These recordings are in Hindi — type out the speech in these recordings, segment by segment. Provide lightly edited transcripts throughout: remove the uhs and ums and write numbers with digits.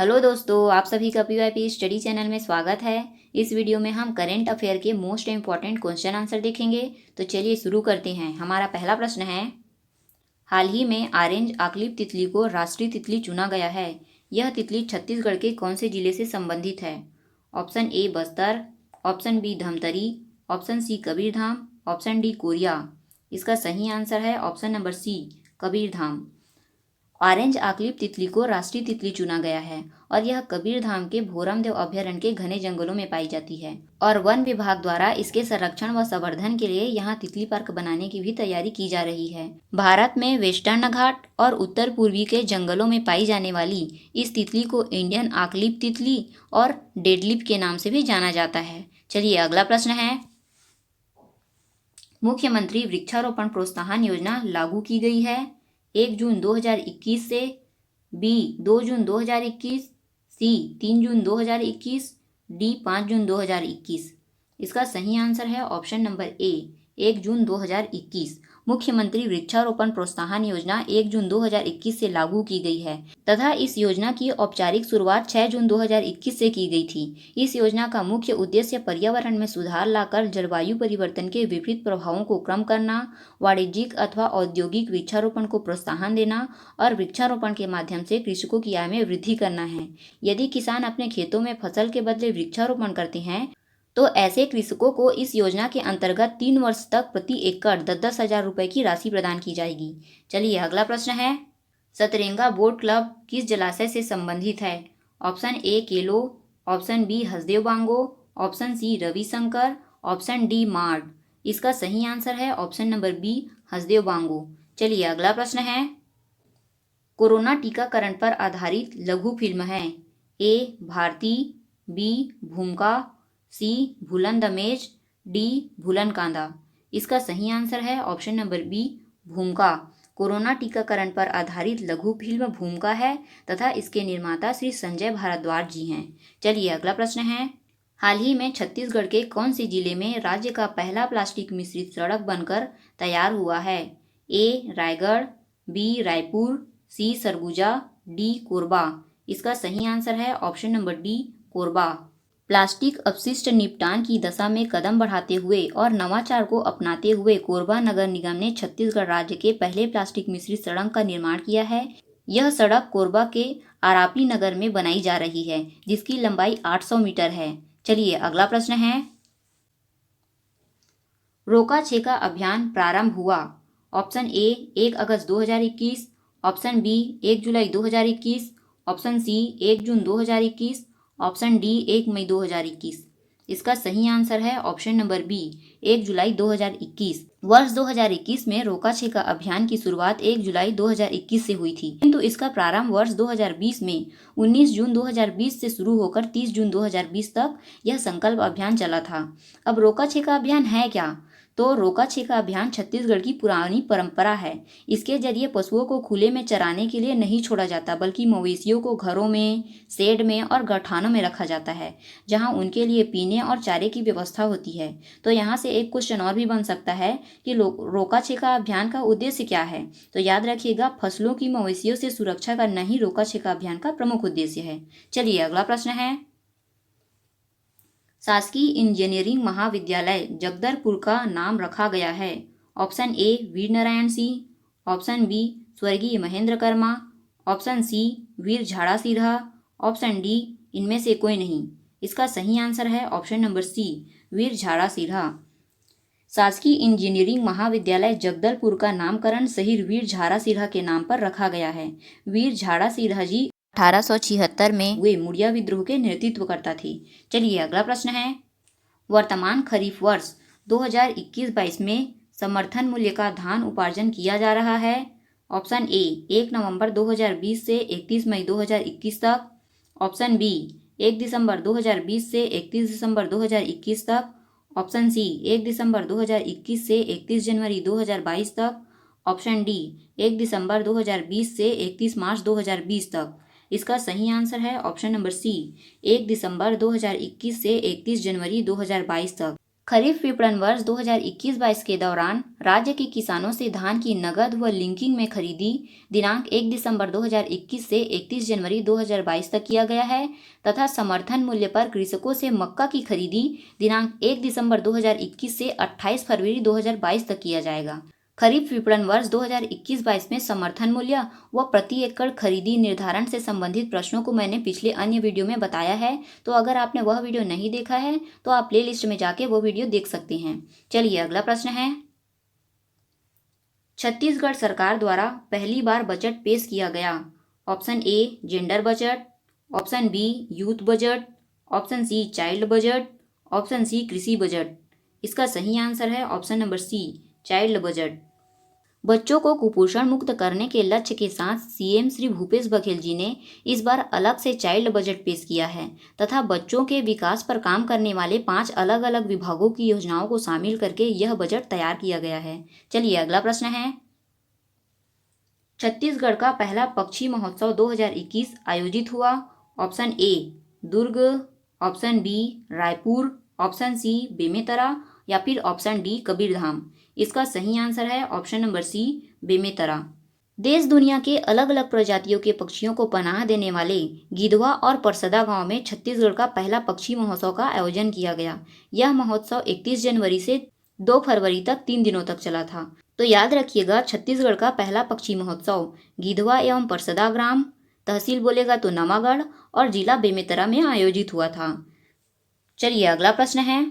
हेलो दोस्तों, आप सभी का पीवाईपी स्टडी चैनल में स्वागत है। इस वीडियो में हम करंट अफेयर के मोस्ट इम्पॉर्टेंट क्वेश्चन आंसर देखेंगे। तो चलिए शुरू करते हैं। हमारा पहला प्रश्न है, हाल ही में ऑरेंज आकलिप तितली को राष्ट्रीय तितली चुना गया है। यह तितली छत्तीसगढ़ के कौन से जिले से संबंधित है? Option A Bastar, option B Dhamtari, option C Kabirdham, option D Koriya. इसका सही आंसर है option number C Kabirdham. Orange oakleaf तितली को राष्ट्रीय तितली चुना गया है और यह कबीरधाम के भोरमदेव अभयारण्य के घने जंगलों में पाई जाती है और वन विभाग द्वारा इसके संरक्षण व संवर्धन के लिए यहाँ तितली पार्क बनाने की भी तैयारी की जा रही है। भारत में वेस्टर्न घाट और उत्तर पूर्वी के जंगलों में पाई जाने वाली इस तितली को इंडियन आकलिप तितली और डेडलिप के नाम से भी जाना जाता है। चलिए अगला प्रश्न है, मुख्यमंत्री वृक्षारोपण प्रोत्साहन योजना लागू की गई है। 1 जून 2021 से, बी 2 जून 2021, सी 3 जून 2021, डी 5 जून 2021। इसका सही आंसर है ऑप्शन नंबर ए 1 जून 2021। मुख्यमंत्री वृक्षारोपण प्रोत्साहन योजना 1 जून 2021 से लागू की गई है तथा इस योजना की औपचारिक शुरुआत 6 जून 2021 से की गई थी। इस योजना का मुख्य उद्देश्य पर्यावरण में सुधार लाकर जलवायु परिवर्तन के विपरीत प्रभावों को कम करना, वाणिज्यिक अथवा औद्योगिक वृक्षारोपण को प्रोत्साहन देना और वृक्षारोपण के माध्यम से कृषकों की आय में वृद्धि करना है। यदि किसान अपने खेतों में फसल के बदले वृक्षारोपण करते हैं तो ऐसे कृषकों को इस योजना के अंतर्गत 3 वर्ष तक प्रति एकड़ 10-10 हजार रुपये की राशि प्रदान की जाएगी। चलिए अगला प्रश्न है, सतरेंगा बोट क्लब किस जलाशय से संबंधित है? Option A Kelo, option B Hasdeo Bango, option C Ravishankar, option D मार्ड। इसका सही आंसर है option number B Hasdeo Bango. चलिए अगला प्रश्न है, कोरोना टीकाकरण पर आधारित लघु फिल्म है। ए भारती, बी भूमिका, सी भूलन दमेज, डी भूलन कांदा। इसका सही आंसर है ऑप्शन नंबर बी भूमिका। कोरोना टीकाकरण पर आधारित लघु फिल्म भूमिका है तथा इसके निर्माता श्री संजय भारद्वाज जी हैं। चलिए अगला प्रश्न है, हाल ही में छत्तीसगढ़ के कौन से जिले में राज्य का पहला प्लास्टिक मिश्रित सड़क बनकर तैयार हुआ है? ए रायगढ़, बी रायपुर, सी सरगुजा, डी कोरबा। इसका सही आंसर है option number D Korba. Plastic अपशिष्ट निपटान की दशा में कदम बढ़ाते हुए और नवाचार को अपनाते हुए कोरबा नगर निगम ने छत्तीसगढ़ राज्य के पहले प्लास्टिक मिश्रित सड़क का निर्माण किया है। यह सड़क कोरबा के आरापी नगर में बनाई जा रही है जिसकी लंबाई 800 मीटर है। चलिए अगला प्रश्न है, रोका छेका अभियान प्रारंभ हुआ। ऑप्शन ए 1 अगस्त 2021, ऑप्शन बी 1 जुलाई 2021, ऑप्शन सी 1 जून 2021, ऑप्शन डी 1 मई 2021। इसका सही आंसर है ऑप्शन नंबर बी 1 जुलाई 2021। वर्ष 2021 में रोका छेका अभियान की शुरुआत 1 जुलाई 2021 से हुई थी, किंतु इसका प्रारंभ वर्ष 2020 में 19 जून 2020 से शुरू होकर 30 जून 2020 तक यह संकल्प अभियान चला था। अब रोका छेका अभियान है क्या? तो रोका छेका अभियान छत्तीसगढ़ की पुरानी परंपरा है। इसके जरिए पशुओं को खुले में चराने के लिए नहीं छोड़ा जाता बल्कि मवेशियों को घरों में, शेड में और गठानों में रखा जाता है जहां उनके लिए पीने और चारे की व्यवस्था होती है। तो यहाँ से एक क्वेश्चन और भी बन सकता है कि रोका छेका अभियान का उद्देश्य क्या है? तो याद रखिएगा, फसलों की मवेशियों से सुरक्षा करना ही रोका छेका अभियान का प्रमुख उद्देश्य है। चलिए अगला प्रश्न है, शासकीय इंजीनियरिंग महाविद्यालय जगदलपुर का नाम रखा गया है। Option A Veer Narayan Singh, option B स्वर्गीय Mahendra Karma, option C Veer Jhada Sirha, option D इनमें से कोई नहीं। इसका सही आंसर है ऑप्शन नंबर सी वीर झाड़ा सिरहा। शासकीय इंजीनियरिंग महाविद्यालय जगदलपुर का नामकरण शहीद वीर झाड़ा सिरहा के नाम पर रखा गया है। वीर झाड़ा सिरहा जी 1876 में हुए मुड़िया विद्रोह के नेतृत्व करता थे। चलिए अगला प्रश्न है, वर्तमान खरीफ वर्ष 2021-22 में समर्थन मूल्य का धान उपार्जन किया जा रहा है। ऑप्शन ए 1 नवंबर 2020 से 31 मई 2021 तक, ऑप्शन बी 1 दिसंबर 2020 से 31 दिसंबर 2021 तक, ऑप्शन सी 1 दिसंबर 2021 से 31 जनवरी 2022 तक, ऑप्शन डी 1 दिसंबर 2020 से 31 मार्च 2020 तक। इसका सही आंसर है ऑप्शन नंबर सी 1 दिसंबर 2021 से 31 जनवरी 2022 तक। खरीफ विपणन वर्ष 2021-22 के दौरान राज्य के किसानों से धान की नगद व लिंकिंग में खरीदी दिनांक 1 दिसंबर 2021 से 31 जनवरी 2022 तक किया गया है तथा समर्थन मूल्य पर कृषकों से मक्का की खरीदी दिनांक 1 दिसंबर 2021 से 28 फरवरी 2022 तक किया जाएगा। खरीफ विपणन वर्ष 2021-22 में समर्थन मूल्य व प्रति एकड़ खरीदी निर्धारण से संबंधित प्रश्नों को मैंने पिछले अन्य वीडियो में बताया है, तो अगर आपने वह वीडियो नहीं देखा है तो आप प्लेलिस्ट में जाके वो वीडियो देख सकते हैं। चलिए अगला प्रश्न है, छत्तीसगढ़ सरकार द्वारा पहली बार बजट पेश किया गया। Option A gender budget, option B youth budget, option C child budget, option C कृषि बजट। इसका सही आंसर है option number C child budget. बच्चों को कुपोषण मुक्त करने के लक्ष्य के साथ सीएम श्री भूपेश बघेल जी ने इस बार अलग से चाइल्ड बजट पेश किया है तथा बच्चों के विकास पर काम करने वाले 5 अलग अलग विभागों की योजनाओं को शामिल करके यह बजट तैयार किया गया है। चलिए अगला प्रश्न है, छत्तीसगढ़ का पहला पक्षी महोत्सव 2021 आयोजित हुआ। Option A Durg, option B Raipur, option C Bemetara या फिर ऑप्शन डी कबीरधाम। इसका सही आंसर है ऑप्शन नंबर सी बेमेतरा। देश दुनिया के अलग अलग प्रजातियों के पक्षियों को पनाह देने वाले गिधवा और परसदा गांव में छत्तीसगढ़ का पहला पक्षी महोत्सव का आयोजन किया गया। यह महोत्सव 31 जनवरी से 2 फरवरी तक 3 दिनों तक चला था। तो याद रखिएगा, छत्तीसगढ़ का पहला पक्षी महोत्सव गिधवा एवं परसदा ग्राम, तहसील बोलेगा तो नवागढ़ और जिला बेमेतरा में आयोजित हुआ था। चलिए अगला प्रश्न है,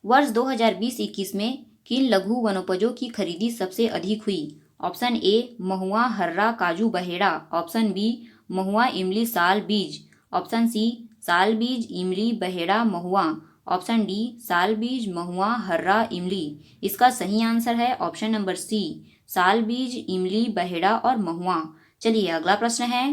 वर्ष 2020-21 में किन लघु वनोपजों की खरीदी सबसे अधिक हुई। ऑप्शन ए महुआ हर्रा काजू बहेड़ा, ऑप्शन बी महुआ इमली साल बीज, ऑप्शन सी साल बीज इमली बहेड़ा महुआ, ऑप्शन डी साल बीज महुआ हर्रा इमली। इसका सही आंसर है ऑप्शन नंबर सी साल बीज इमली बहेड़ा और महुआ। चलिए अगला प्रश्न है,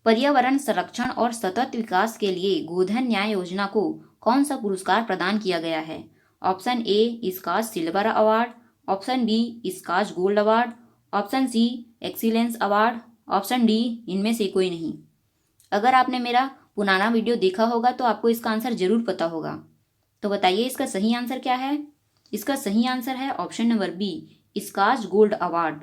पर्यावरण संरक्षण और सतत विकास के लिए गोधन न्याय योजना को कौन सा पुरस्कार प्रदान किया गया है। Option A Skoch silver award, option B Skoch gold award, option C excellence award, option D इनमें से कोई नहीं। अगर आपने मेरा पुराना वीडियो देखा होगा तो आपको इसका आंसर जरूर पता होगा। तो बताइए इसका सही आंसर क्या है। इसका सही आंसर है option number B Skoch gold award.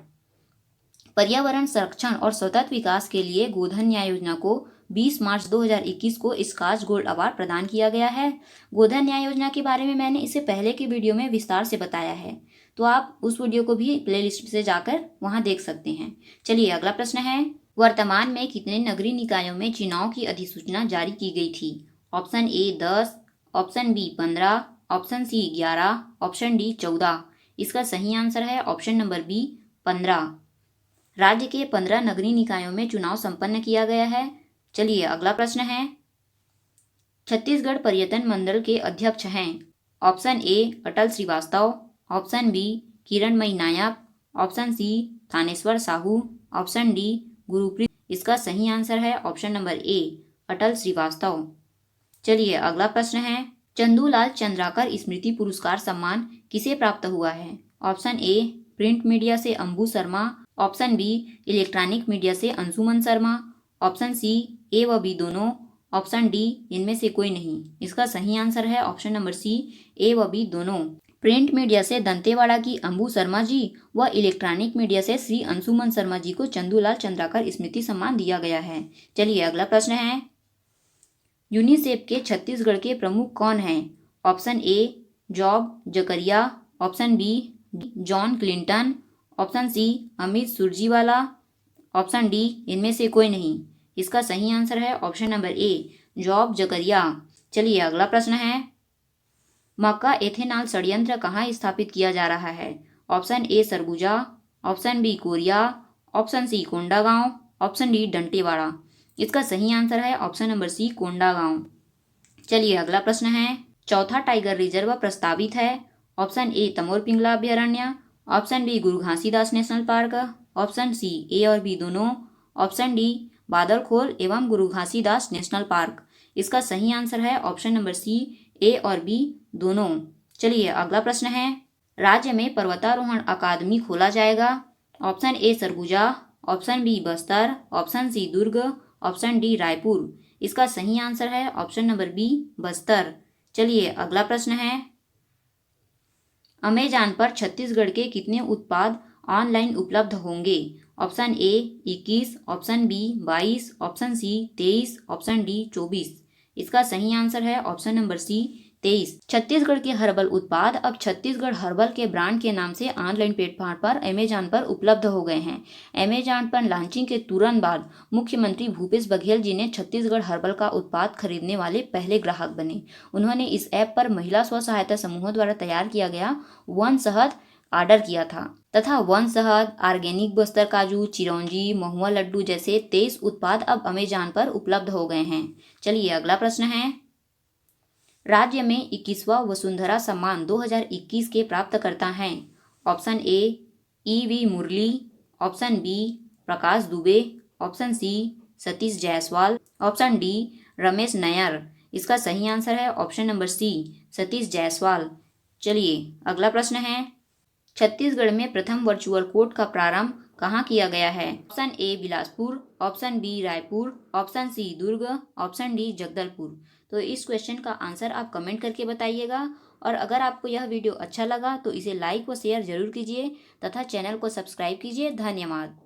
पर्यावरण संरक्षण और सतत विकास के लिए गोधन न्याय योजना को 20 मार्च 2021 को स्कॉच गोल्ड अवार्ड प्रदान किया गया है। गोधन न्याय योजना के बारे में मैंने इससे पहले की वीडियो में विस्तार से बताया है, तो आप उस वीडियो को भी प्लेलिस्ट से जाकर वहां देख सकते हैं। चलिए अगला प्रश्न है, वर्तमान में कितने नगरीय निकायों में चुनाव की अधिसूचना जारी की गई थी। Option A 10, option B 15, option C 11, option D 14। इसका सही आंसर है ऑप्शन नंबर बी 15। राज्य के 15 नगरीय निकायों में चुनाव संपन्न किया गया है। चलिए अगला प्रश्न है, छत्तीसगढ़ पर्यटन मंडल के अध्यक्ष हैं। Option A Atal Srivastava, option B Kiranmayi Nayak, option C Thaneshwar Sahu, option D Gurpreet. इसका सही आंसर है option number A Atal Srivastava. चलिए अगला प्रश्न है, चंदूलाल चंद्राकर स्मृति पुरस्कार सम्मान किसे प्राप्त हुआ है। ऑप्शन ए प्रिंट मीडिया से Ambu Sharma, option B electronic media से Anshuman Sharma, option C A व बी दोनों, ऑप्शन डी इनमें से कोई नहीं। इसका सही आंसर है ऑप्शन नंबर सी ए व बी दोनों। प्रिंट मीडिया से दंतेवाड़ा की अंबू शर्मा जी व इलेक्ट्रॉनिक मीडिया से श्री अंशुमन शर्मा जी को चंदूलाल चंद्राकर स्मृति सम्मान दिया गया है। चलिए अगला प्रश्न है, यूनिसेफ के छत्तीसगढ़ के प्रमुख कौन हैं। Option A Job Zachariah, option B John Clinton, option C Amit Surjewala, option D इनमें से कोई नहीं। इसका सही आंसर है option number A Job Zachariah. चलिए अगला प्रश्न है, मक्का एथेनॉल संयंत्र कहाँ स्थापित किया जा रहा है। Option A Surguja, option B Koriya, option C Kondagaon, option D Dantewada. इसका सही आंसर है ऑप्शन नंबर सी कोंडागांव। चलिए अगला प्रश्न है, चौथा टाइगर रिजर्व प्रस्तावित है। ऑप्शन ए तमोर पिंगला अभ्यारण्य, option B Guru Ghasidas national park, option C A और बी दोनों, ऑप्शन डी बादलखोल एवं गुरु घासीदास नेशनल पार्क। इसका सही आंसर है ऑप्शन नंबर सी ए और बी दोनों। चलिए अगला प्रश्न है, राज्य में पर्वतारोहण अकादमी खोला जाएगा। Option A Surguja, option B Bastar, option C Durg, option D Raipur. इसका सही आंसर है ऑप्शन नंबर बी बस्तर। चलिए अगला प्रश्न है, अमेज़न पर छत्तीसगढ़ के कितने उत्पाद ऑनलाइन उपलब्ध होंगे? Option A 21, option B 22, option C 23, option D 24। इसका सही आंसर है ऑप्शन नंबर सी 23। छत्तीसगढ़ के हर्बल उत्पाद अब छत्तीसगढ़ हर्बल के ब्रांड के नाम से ऑनलाइन प्लेटफॉर्म पर अमेज़न पर उपलब्ध हो गए हैं। अमेज़न पर लॉन्चिंग के तुरंत बाद मुख्यमंत्री भूपेश बघेल जी ने छत्तीसगढ़ हर्बल का उत्पाद खरीदने वाले पहले ग्राहक बने। उन्होंने इस ऐप पर महिला स्व सहायता समूहों द्वारा तैयार किया गया वन शहद ऑर्डर किया था तथा वन शहद, ऑर्गेनिक बस्तर काजू, चिरौंजी, महुआ लड्डू जैसे 23 उत्पाद अब अमेज़न पर उपलब्ध हो गए हैं। चलिए अगला प्रश्न है, राज्य में 21वां वसुंधरा सम्मान 2021 के प्राप्तकर्ता हैं? Option A V Murali, option B Prakash Dubey, option C Satish Jaiswal, option D Ramesh Nayyar. इसका सही आंसर है option number C Satish Jaiswal. चलिए अगला प्रश्न है, छत्तीसगढ़ में प्रथम वर्चुअल कोर्ट का प्रारंभ कहाँ किया गया है? Option A Bilaspur, option B Raipur, option C Durg, option D Jagdalpur. तो इस क्वेश्चन का आंसर आप कमेंट करके बताइएगा। और अगर आपको यह वीडियो अच्छा लगा तो इसे लाइक व शेयर जरूर कीजिए तथा चैनल को सब्सक्राइब कीजिए। धन्यवाद।